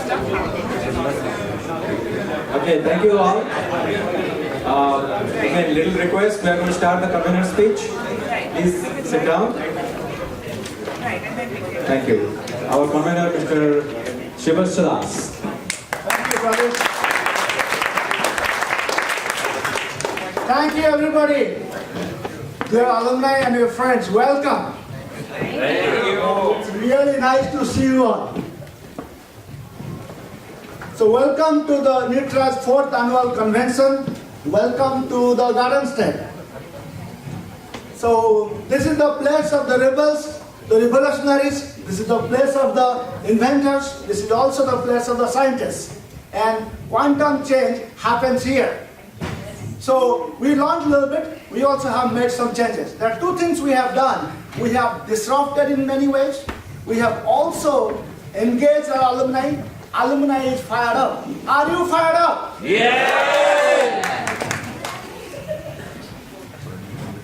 Okay, thank you all. Again, little request, we are going to start the convener speech. Please sit down. Thank you. Our convener, Mr. Sribatsa. Thank you, brother. Thank you, everybody. Dear alumni and your friends, welcome. Thank you. It's really nice to see you all. So welcome to the NITROAA's 4th annual convention. Welcome to the Garden State. So this is the place of the rebels, the revolutionaries. This is the place of the inventors. This is also the place of the scientists. And quantum change happens here. So we learned a little bit. We also have made some changes. There are two things we have done. We have disrupted in many ways. We have also engaged our alumni. Alumni is fired up. Are you fired up? Yeah!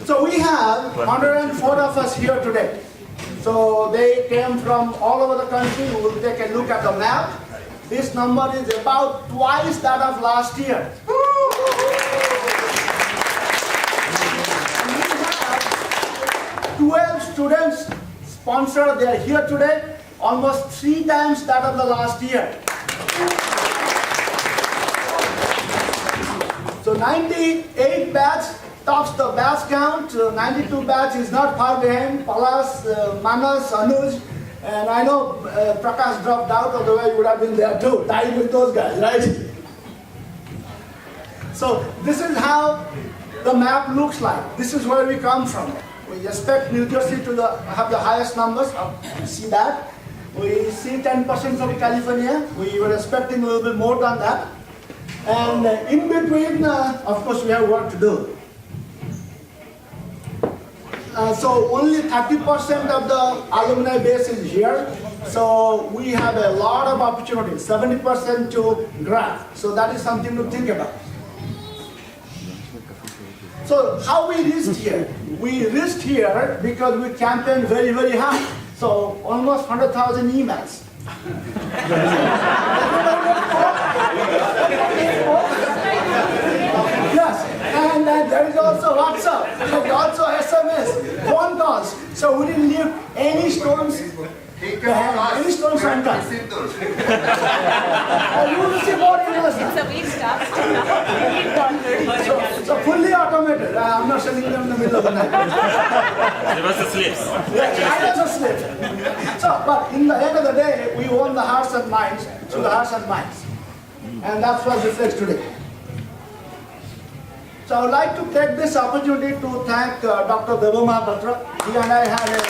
So we have 104 of us here today. So they came from all over the country. We will take a look at the map. This number is about twice that of last year. We have 12 students sponsored. They are here today. Almost 3 times that of the last year. So 98 batch tops the batch count. 92 batch is not far behind. Palas, Manas, Anuj, and I know Prakash dropped out, otherwise you would have been there too, tied with those guys, right? So this is how the map looks like. This is where we come from. We expect New Jersey to have the highest numbers. You see that? We see 10% from California. We were expecting a little bit more than that. And in between, of course, we have work to do. So only 30% of the alumni base is here. So we have a lot of opportunities, 70% to grab. So that is something to think about. So how we reached here? We reached here because we campaigned very, very hard. So almost 100,000 emails. Yes, and there is also WhatsApp, and also SMS, phone calls. So we didn't leave any stones. Any stones untouched. You will see more emails now. So fully automated. I'm not sending them in the middle of the night. There was a slips. Yeah, I also slipped. So, but in the end of the day, we won the hearts and minds through the hearts and minds. And that's what reflects today. So I would like to take this opportunity to thank Dr. Deva Mahapatra. He and I had a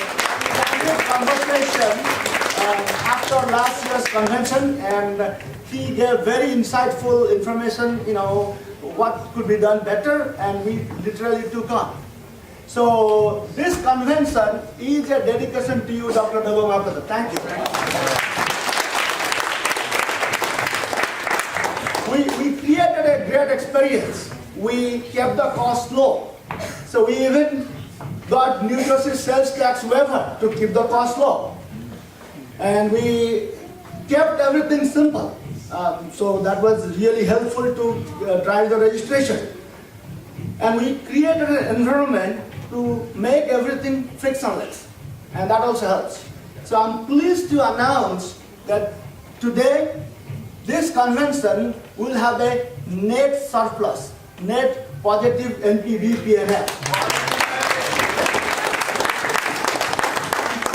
conversation after last year's convention, and he gave very insightful information, what could be done better, and we literally took on. So this convention is a dedication to you, Dr. Deva Mahapatra. Thank you. We created a great experience. We kept the cost low. So we even got New Jersey sales tax waiver to keep the cost low. And we kept everything simple. So that was really helpful to drive the registration. And we created an environment to make everything frictionless. And that also helps. So I'm pleased to announce that today, this convention will have a net surplus, net positive NPV P&L.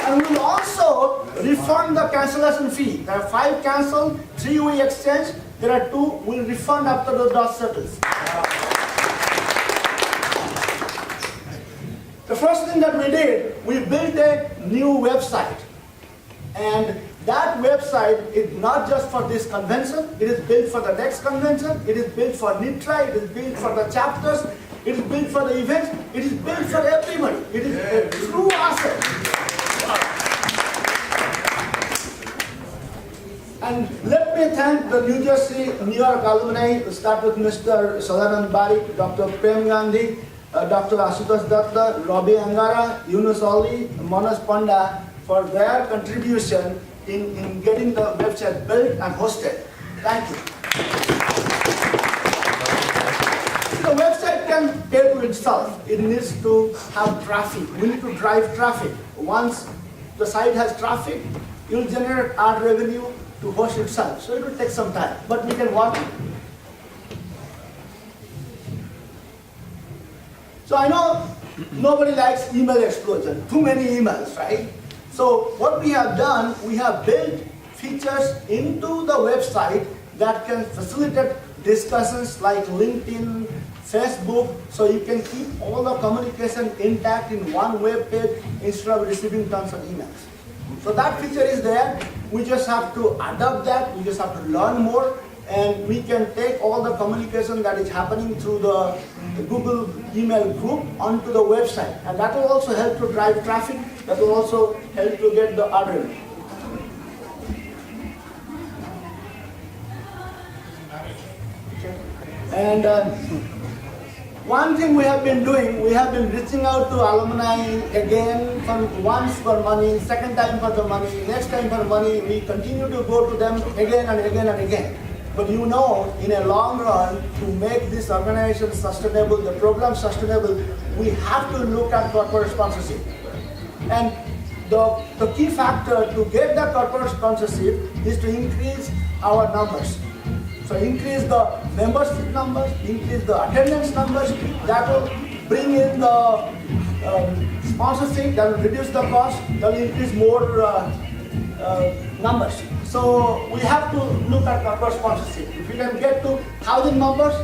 And we will also refund the cancellation fee. There are 5 canceled, 3 we exchange. There are 2 we'll refund after the dust settles. The first thing that we did, we built a new website. And that website is not just for this convention, it is built for the next convention, it is built for NITROAA, it is built for the chapters, it is built for the events, it is built for everybody. It is a true asset. And let me thank the New Jersey, New York alumni, start with Mr. Sadanand Barik, Dr. Prem Gandhi, Dr. Ashutosh Datta, Robbie Angara, Yunus Ali, Manas Panda, for their contribution in getting the website built and hosted. Thank you. The website can pay to itself. It needs to have traffic. We need to drive traffic. Once the site has traffic, it will generate ad revenue to host itself. So it will take some time, but we can work it. So I know nobody likes email explosion, too many emails, right? So what we have done, we have built features into the website that can facilitate discussions like LinkedIn, Facebook, so you can keep all the communication intact in one web page instead of receiving tons of emails. So that feature is there. We just have to adopt that. We just have to learn more, and we can take all the communication that is happening through the Google email group onto the website, and that will also help to drive traffic. That will also help to get the order. And one thing we have been doing, we have been reaching out to alumni again, once for money, second time for the money, next time for money. We continue to go to them again and again and again. But you know, in a long run, to make this organization sustainable, the program sustainable, we have to look at corporate sponsorship. And the key factor to get the corporate sponsorship is to increase our numbers. So increase the membership numbers, increase the attendance numbers. That will bring in the sponsorship, that will reduce the cost, that will increase more numbers. So we have to look at corporate sponsorship. If we can get to 1,000 members,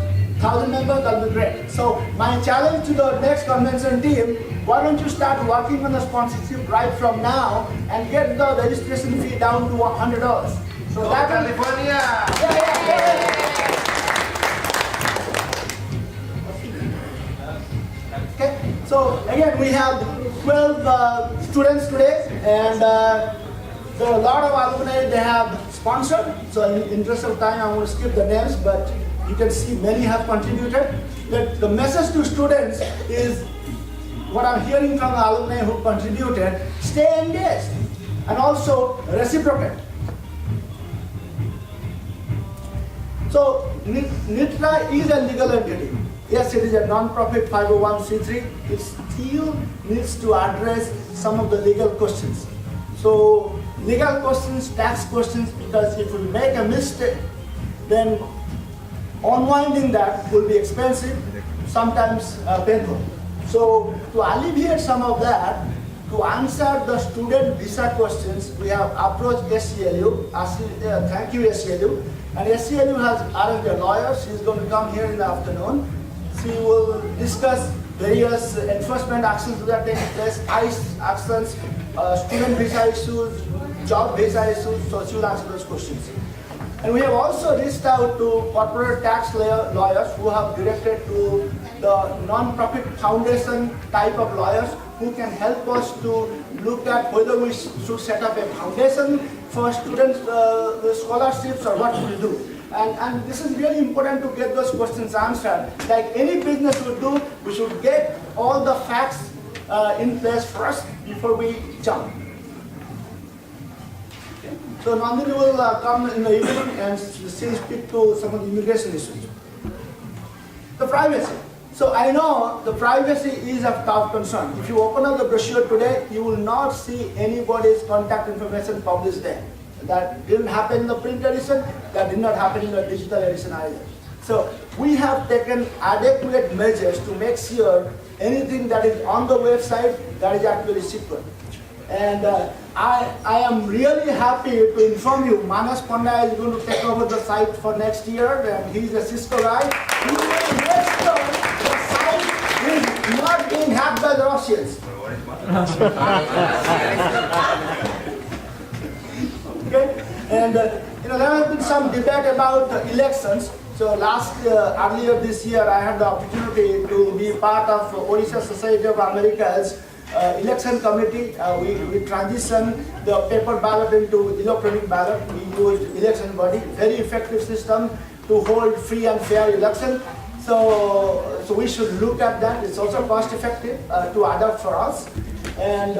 that will be great. So my challenge to the next convention team, why don't you start working on the sponsorship right from now and get the registration fee down to $100. So that California! Okay, so again we have 12 students today, and there are a lot of alumni they have sponsored. So in the interest of time, I'm going to skip the names, but you can see many have contributed. The message to students is what I'm hearing from the alumni who contributed: stay engaged and also reciprocate. So NITROAA is a legal entity. Yes, it is a non-profit 501c3. It still needs to address some of the legal questions. So legal questions, tax questions, because if we make a mistake, then unwinding that will be expensive, sometimes painful. So to alleviate some of that, to answer the student visa questions, we have approached SCLU. Thank you, SCLU. And SCLU has arranged a lawyer. She's going to come here in the afternoon. She will discuss various enforcement actions that are taking place, ICE actions, student visa issues, job visa issues, so she will answer those questions. And we have also reached out to corporate tax lawyers who have directed to the non-profit foundation type of lawyers who can help us to look at whether we should set up a foundation for students' scholarships or what we do. And this is really important to get those questions answered. Like any business would do, we should get all the facts in place first before we jump. Okay. So Nandini will come in the evening and she'll speak to some of the immigration issues. The privacy. So I know the privacy is of top concern. If you open up the brochure today, you will not see anybody's contact information published there. That didn't happen in the print edition, that did not happen in the digital edition either. So we have taken adequate measures to make sure anything that is on the website, that is actually secret. And I am really happy to inform you, Manas Panda is going to take over the site for next year, and he's a Cisco guy. He will make sure the site is not being hacked by the Russians. Okay? And there has been some debate about elections. So earlier this year, I had the opportunity to be part of Odisha Society of America's election committee. We transitioned the paper ballot into electronic ballot. We used election body, very effective system to hold free and fair election. So we should look at that. It's also cost effective to adopt for us. And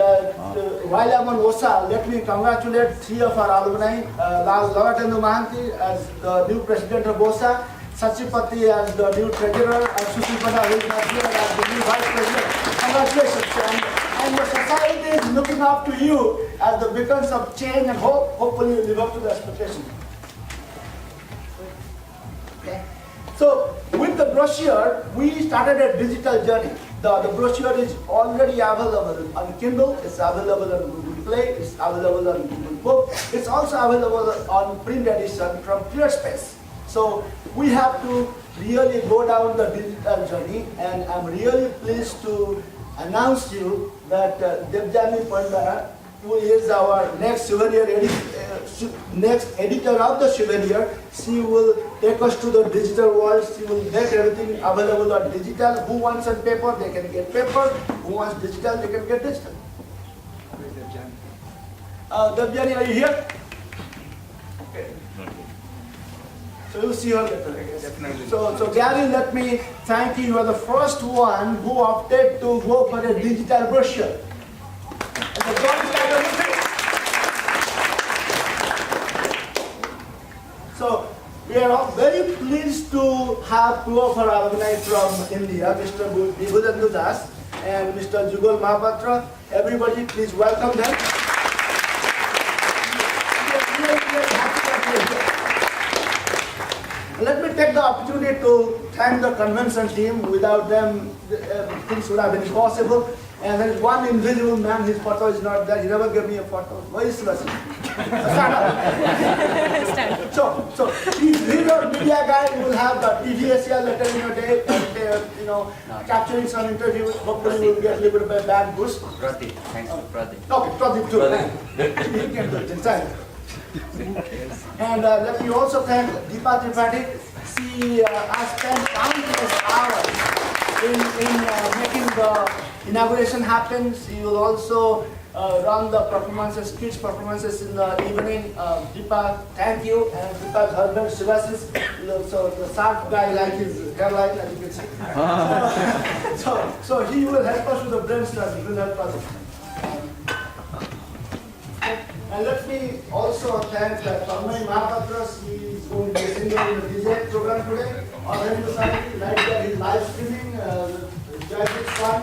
while I'm on OSA, let me congratulate 3 of our alumni, Lavatendu Mahanti as the new president of OSA, Sribhatsa as the new treasurer, and Sribatsa who is not here as the new vice president. Congratulations. And the society is looking up to you as the beacons of change and hope. Hopefully you live up to the expectation. Okay. So with the brochure, we started a digital journey. The brochure is already available on Kindle, it's available on Google Play, it's available on Google Book, it's also available on print edition from ClearSpace. So we have to really go down the digital journey, and I'm really pleased to announce you that Debjani Pandara, who is our next editor of the souvenir, she will take us to the digital world. She will make everything available on digital. Who wants on paper, they can get paper. Who wants digital, they can get digital. Debjani, are you here? Okay. So you'll see her later, I guess. Definitely. So Gary, let me thank you. You are the first one who opted to go for a digital brochure. And the joint title is this. So we are all very pleased to have 2 of our alumni from India, Mr. Vibhudendu Das and Mr. Jugal Mahapatra. Everybody, please welcome them. Let me take the opportunity to thank the convention team. Without them, things would have been impossible. And there is one invisible man, his photo is not there. He never gave me a photo. Where is Sribatsa? So he's our media guy. You will have the TVSL later in your day, and, capturing some interviews. Hopefully we'll get a little bit of a bad boost. Pradeep, thanks to Pradeep. Okay, Pradeep too. He can do it inside. And let me also thank Deepa Tripathi. She has spent countless hours in making the inauguration happen. She will also run the performances, kids performances in the evening. Deepa, thank you. And Deepa's husband, Shivasis, so the sharp guy like his hairline, as you can see. So he will help us with the brainstorming. He will help us. And let me also thank Alumni Mahapatras. He is going to be a singer in the DJ program today. Already decided, like his live streaming, Jai's fun.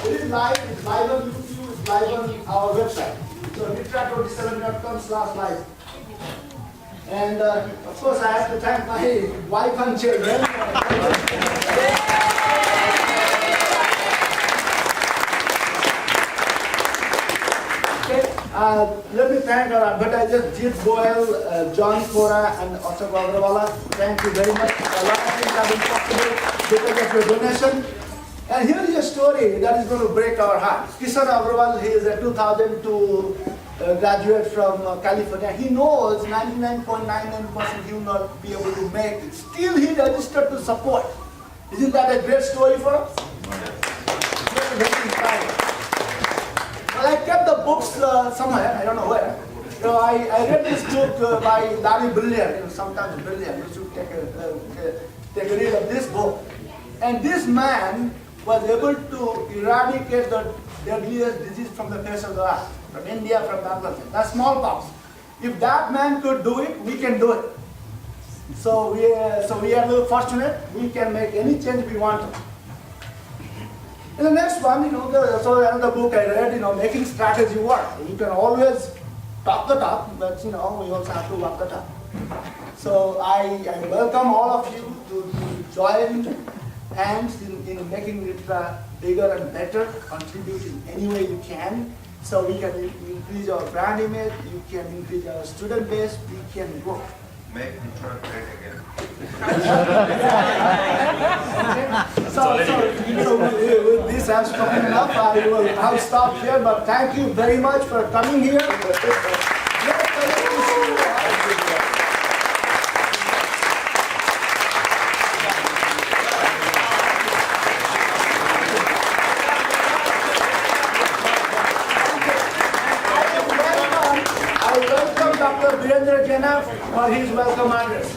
It is live, it's live on YouTube, it's live on our website. So NITROAA27.com/live. And of course I have to thank my wife and children. Let me thank our advertisers, Jit Goel, John Kora, and Ashok Agrawala. Thank you very much. A lot of things have been possible because of your donation. And here is a story that is going to break our heart. Kishan Agrawal, he is a 2002 graduate from California. He knows 99.99% he will not be able to make it. Still he registered to support. Isn't that a great story for us? Very inspiring. Well, I kept the books somewhere, I don't know where. I read this book by Larry Brilliant, sometimes Brilliant. You should take a read of this book. And this man was able to eradicate the deadliest disease from the face of the earth, from India, from Bangladesh. That's smallpox. If that man could do it, we can do it. So we are a little fortunate. We can make any change we want to. In the next one, so another book I read, making strategy work. You can always talk the talk, but we also have to walk the talk. So I welcome all of you to join hands in making it bigger and better, contribute in any way you can, so we can increase our brand image, you can increase our student base, we can grow. Make NITROAA great again. With this I've spoken enough. I'll stop here, but thank you very much for coming here. I welcome Dr. Virendra Jena for his welcome address.